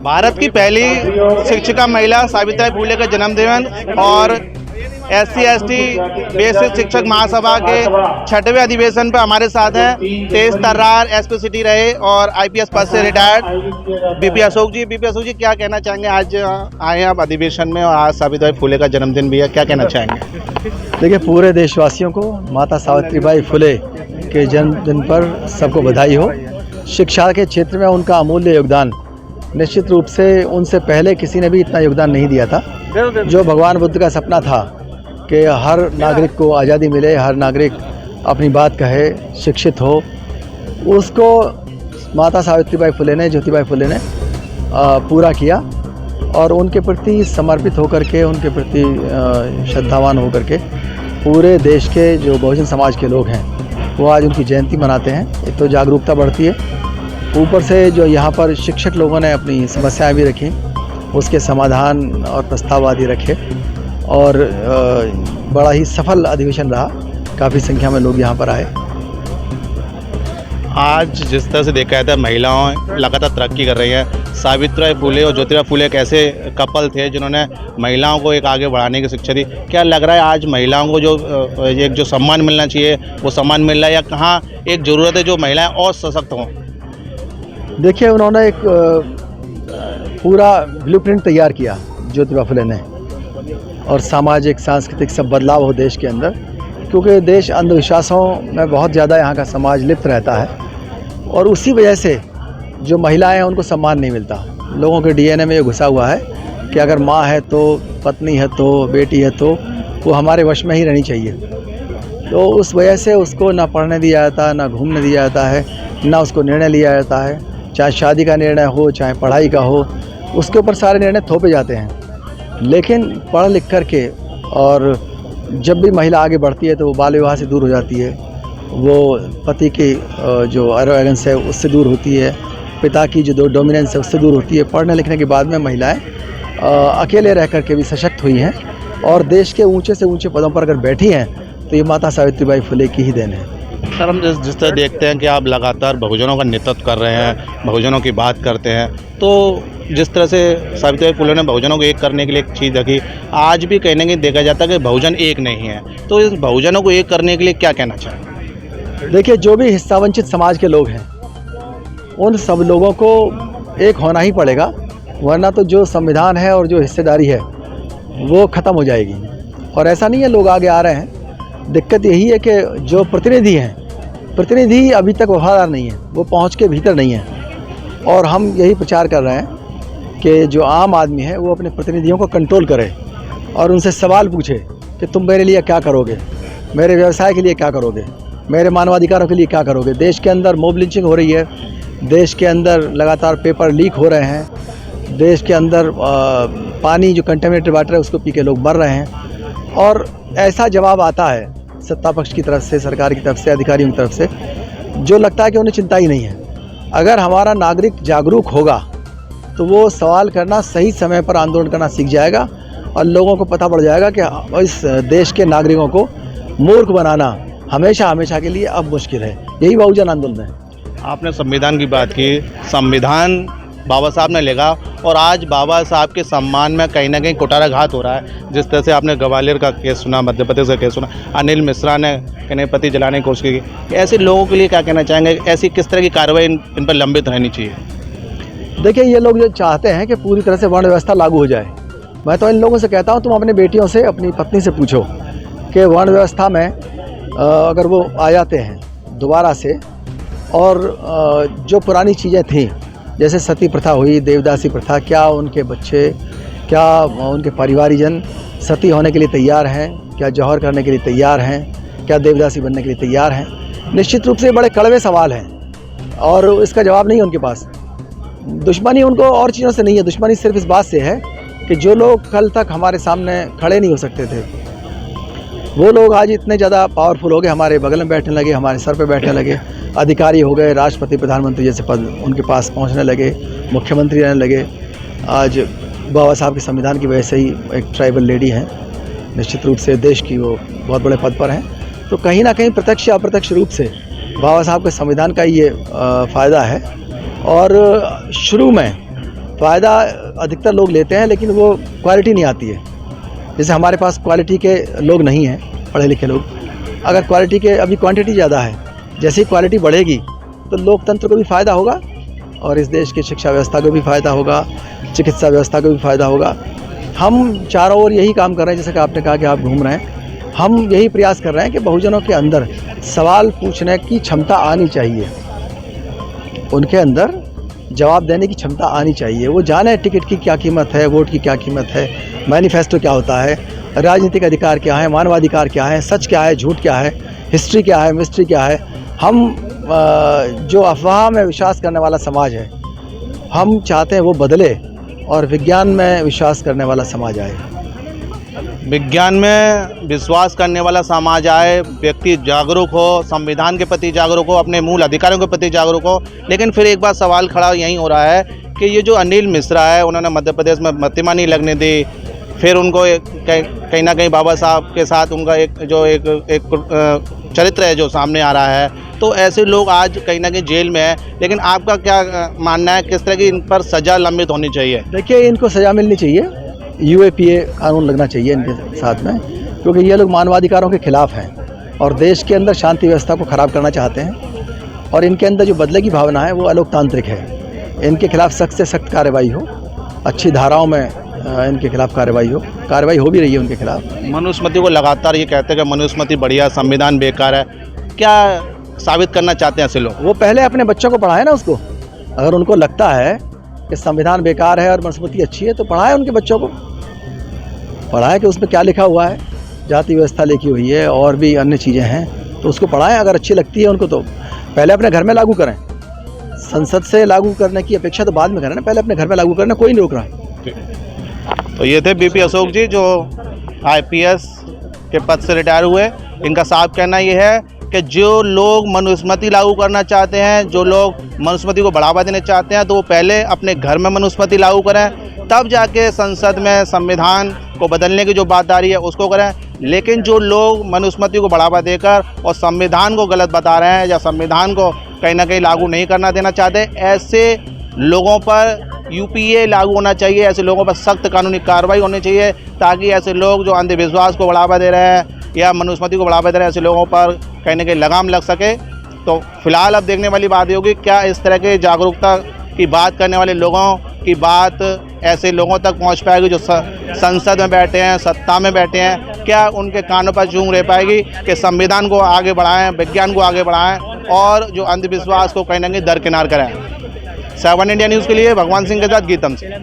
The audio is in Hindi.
भारत की पहली शिक्षिका महिला सावित्रीबाई फुले का जन्मदिन और SC/ST बेसिक शिक्षक महासभा के 6वें अधिवेशन पर हमारे साथ हैं तेज तर्रार SP सिटी रहे और IPS पद से रिटायर्ड BP अशोक जी। BP अशोक जी, क्या कहना चाहेंगे? आज आए आप अधिवेशन में और आज सावित्रीबाई फुले का जन्मदिन भी है, क्या कहना चाहेंगे? देखिए, पूरे देशवासियों को माता सावित्रीबाई फुले के जन्मदिन पर सबको बधाई हो। शिक्षा के क्षेत्र में उनका अमूल्य योगदान, निश्चित रूप से उनसे पहले किसी ने भी इतना योगदान नहीं दिया था। जो भगवान बुद्ध का सपना था कि हर नागरिक को आज़ादी मिले, हर नागरिक अपनी बात कहे, शिक्षित हो, उसको माता सावित्रीबाई फुले ने, ज्योतिबाई फुले ने पूरा किया। और उनके प्रति समर्पित होकर के, उनके प्रति श्रद्धावान होकर के पूरे देश के जो बहुजन समाज के लोग हैं वो आज उनकी जयंती मनाते हैं। एक तो जागरूकता बढ़ती है, ऊपर से जो यहाँ पर शिक्षक लोगों ने अपनी समस्याएं भी रखी, उसके समाधान और प्रस्ताव आदि रखे और बड़ा ही सफल अधिवेशन रहा। काफ़ी संख्या में लोग यहाँ पर आए। आज जिस तरह से देखा जाता है महिलाएं लगातार तरक्की कर रही हैं। सावित्रीबाई फुले और ज्योतिबा फुले एक ऐसे कपल थे जिन्होंने महिलाओं को एक आगे बढ़ाने की शिक्षा दी। क्या लग रहा है आज महिलाओं को जो सम्मान मिलना चाहिए वो सम्मान मिल रहा है, या कहाँ एक ज़रूरत है जो महिलाएं और सशक्त हों? देखिए, उन्होंने एक पूरा ब्लूप्रिंट तैयार किया ज्योतिबा फुले ने, और सामाजिक सांस्कृतिक सब बदलाव हो देश के अंदर, क्योंकि देश अंधविश्वासों में बहुत ज़्यादा यहाँ का समाज लिप्त रहता है और उसी वजह से जो महिलाएं हैं उनको सम्मान नहीं मिलता। लोगों के DNA में ये घुसा हुआ है कि अगर माँ है तो, पत्नी है तो, बेटी है तो वो हमारे वश में ही रहनी चाहिए। तो उस वजह से उसको ना पढ़ने दिया जाता है, ना घूमने दिया जाता है, ना उसको निर्णय लिया जाता है। चाहे शादी का निर्णय हो, चाहे पढ़ाई का हो, उसके ऊपर सारे निर्णय थोपे जाते हैं। लेकिन पढ़ लिख कर के और जब भी महिला आगे बढ़ती है तो वो बाल विवाह से दूर हो जाती है, वो पति की जो एरोगेंस है उससे दूर होती है, पिता की जो डोमिनेंस है उससे दूर होती है। पढ़ने लिखने के बाद में महिलाएं अकेले रह कर के भी सशक्त हुई हैं और देश के ऊंचे से ऊंचे पदों पर अगर बैठी हैं तो ये माता सावित्रीबाई फुले की ही देन है। सर, हम जिस तरह देखते हैं कि आप लगातार बहुजनों का नेतृत्व कर रहे हैं, बहुजनों की बात करते हैं, तो जिस तरह से सावित्रीबाई फुले ने बहुजनों को एक करने के लिए एक चीज़ रखी, आज भी कहीं ना कहीं देखा जाता है कि बहुजन एक नहीं है, तो इस बहुजनों को एक करने के लिए क्या कहना चाहें? देखिए, जो भी हिस्सा वंचित समाज के लोग हैं उन सब लोगों को एक होना ही पड़ेगा, वरना तो जो संविधान है और जो हिस्सेदारी है वो ख़त्म हो जाएगी। और ऐसा नहीं है लोग आगे आ रहे हैं, दिक्कत यही है कि जो प्रतिनिधि हैं, प्रतिनिधि अभी तक वफादार नहीं है, वो पहुंच के भीतर नहीं है। और हम यही प्रचार कर रहे हैं कि जो आम आदमी है वो अपने प्रतिनिधियों को कंट्रोल करे और उनसे सवाल पूछे कि तुम मेरे लिए क्या करोगे, मेरे व्यवसाय के लिए क्या करोगे, मेरे मानवाधिकारों के लिए क्या करोगे। देश के अंदर मॉब लिंचिंग हो रही है, देश के अंदर लगातार पेपर लीक हो रहे हैं, देश के अंदर पानी जो कंटेमिनेटेड वाटर है उसको पी के लोग मर रहे हैं। और ऐसा जवाब आता है सत्ता पक्ष की तरफ से, सरकार की तरफ से, अधिकारियों की तरफ से, जो लगता है कि उन्हें चिंता ही नहीं है। अगर हमारा नागरिक जागरूक होगा तो वो सवाल करना, सही समय पर आंदोलन करना सीख जाएगा और लोगों को पता पड़ जाएगा कि इस देश के नागरिकों को मूर्ख बनाना हमेशा हमेशा के लिए अब मुश्किल है। यही बहुजन आंदोलन है। आपने संविधान की बात की, संविधान बाबा साहब ने लिखा और आज बाबा साहब के सम्मान में कहीं ना कहीं कुठाराघात हो रहा है। जिस तरह से आपने ग्वालियर का केस सुना, मध्य प्रदेश का केस सुना, अनिल मिश्रा ने कनेपति जलाने की कोशिश की, ऐसे लोगों के लिए क्या कहना चाहेंगे? ऐसी किस तरह की कार्रवाई इन पर लंबित रहनी चाहिए? देखिए, ये लोग जो चाहते हैं कि पूरी तरह से वर्ण व्यवस्था लागू हो जाए, मैं तो इन लोगों से कहता हूँ तुम अपनी बेटियों से, अपनी पत्नी से पूछो कि वर्ण व्यवस्था में अगर वो आ जाते हैं दोबारा से, और जो पुरानी चीज़ें थीं जैसे सती प्रथा हुई, देवदासी प्रथा, क्या उनके बच्चे, क्या उनके परिवारीजन सती होने के लिए तैयार हैं? क्या जौहर करने के लिए तैयार हैं? क्या देवदासी बनने के लिए तैयार हैं? निश्चित रूप से बड़े कड़वे सवाल हैं और इसका जवाब नहीं है उनके पास। दुश्मनी उनको और चीज़ों से नहीं है, दुश्मनी सिर्फ इस बात से है कि जो लोग कल तक हमारे सामने खड़े नहीं हो सकते थे, वो लोग आज इतने ज़्यादा पावरफुल हो गए, हमारे बगल में बैठने लगे, हमारे सर पे बैठने लगे, अधिकारी हो गए, राष्ट्रपति प्रधानमंत्री जैसे पद उनके पास पहुंचने लगे, मुख्यमंत्री रहने लगे। आज बाबा साहब के संविधान की वजह से ही एक ट्राइबल लेडी हैं, निश्चित रूप से देश की वो बहुत बड़े पद पर हैं। तो कहीं ना कहीं प्रत्यक्ष या अप्रत्यक्ष रूप से बाबा साहब के संविधान का ये फ़ायदा है। और शुरू में फ़ायदा अधिकतर लोग लेते हैं, लेकिन वो क्वालिटी नहीं आती है। जैसे हमारे पास क्वालिटी के लोग नहीं हैं, पढ़े लिखे लोग। अगर क्वालिटी के अभी क्वांटिटी ज़्यादा है, जैसे ही क्वालिटी बढ़ेगी तो लोकतंत्र को भी फ़ायदा होगा और इस देश की शिक्षा व्यवस्था को भी फ़ायदा होगा, चिकित्सा व्यवस्था को भी फ़ायदा होगा। हम चारों ओर यही काम कर रहे हैं, जैसे कि आपने कहा कि आप घूम रहे हैं, हम यही प्रयास कर रहे हैं कि बहुजनों के अंदर सवाल पूछने की क्षमता आनी चाहिए, उनके अंदर जवाब देने की क्षमता आनी चाहिए। वो जाने टिकट की क्या कीमत है, वोट की क्या कीमत है, मैनिफेस्टो क्या होता है, राजनीतिक अधिकार क्या है, मानवाधिकार क्या है, सच क्या है, झूठ क्या है, हिस्ट्री क्या है, मिस्ट्री क्या है। हम जो अफवाह में विश्वास करने वाला समाज है, हम चाहते हैं वो बदले और विज्ञान में विश्वास करने वाला समाज आए। विज्ञान में विश्वास करने वाला समाज आए, व्यक्ति जागरूक हो, संविधान के प्रति जागरूक हो, अपने मूल अधिकारों के प्रति जागरूक हो। लेकिन फिर एक बार सवाल खड़ा यहीं हो रहा है कि ये जो अनिल मिश्रा है, उन्होंने मध्य प्रदेश में प्रतिमा नहीं लगने दी, फिर उनको कहीं ना कहीं बाबा साहब के साथ उनका एक चरित्र है जो सामने आ रहा है, तो ऐसे लोग आज कहीं ना कहीं जेल में है। लेकिन आपका क्या मानना है, किस तरह की इन पर सज़ा लंबित होनी चाहिए? देखिए, इनको सज़ा मिलनी चाहिए, UAPA कानून लगना चाहिए इनके साथ में, क्योंकि ये लोग मानवाधिकारों के खिलाफ हैं और देश के अंदर शांति व्यवस्था को ख़राब करना चाहते हैं और इनके अंदर जो बदले की भावना है वो अलोकतांत्रिक है। इनके खिलाफ सख्त से सख्त कार्रवाई हो, अच्छी धाराओं में इनके खिलाफ कार्रवाई हो भी रही है उनके खिलाफ। मनुस्मृति को लगातार ये कहते हैं कि मनुस्मृति बढ़िया, संविधान बेकार है, क्या साबित करना चाहते हैं ऐसे लोग? वो पहले अपने बच्चों को पढ़ाए ना उसको। अगर उनको लगता है कि संविधान बेकार है और मनुस्मृति अच्छी है तो पढ़ाए उनके बच्चों को, पढ़ाए कि उसमें क्या लिखा हुआ है, जाति व्यवस्था लिखी हुई है और भी अन्य चीज़ें हैं, तो उसको पढ़ाएं। अगर अच्छी लगती है उनको तो पहले अपने घर में लागू करें। संसद से लागू करने की अपेक्षा तो बाद में करें ना, पहले अपने घर में लागू करना, कोई नहीं रोक रहा। तो ये थे BP अशोक जी, जो IPS के पद से रिटायर हुए। इनका साफ कहना ये है कि जो लोग मनुस्मृति लागू करना चाहते हैं, जो लोग मनुस्मृति को बढ़ावा देना चाहते हैं, तो वो पहले अपने घर में मनुस्मृति लागू करें, तब जाके संसद में संविधान को बदलने की जो बात आ रही है उसको करें। लेकिन जो लोग मनुस्मृति को बढ़ावा देकर और संविधान को गलत बता रहे हैं या संविधान को कहीं ना कहीं लागू नहीं करना देना चाहते, ऐसे लोगों पर UPA लागू होना चाहिए, ऐसे लोगों पर सख्त कानूनी कार्रवाई होनी चाहिए, ताकि ऐसे लोग जो अंधविश्वास को बढ़ावा दे रहे हैं या मनुस्मृति को बढ़ावा दे रहे हैं, ऐसे लोगों पर कहीं ना कहीं लगाम लग सके। तो फिलहाल अब देखने वाली बात होगी क्या इस तरह के जागरूकता की बात करने वाले लोगों की बात ऐसे लोगों तक पहुंच पाएगी जो संसद में बैठे हैं, सत्ता में बैठे हैं। क्या उनके कानों पर जूं रह पाएगी कि संविधान को आगे बढ़ाएं, विज्ञान को आगे बढ़ाएं और जो अंधविश्वास को कहीं ना कहीं दरकिनार करें। 7 इंडिया न्यूज़ के लिए भगवान सिंह के साथ गीतम सिंह।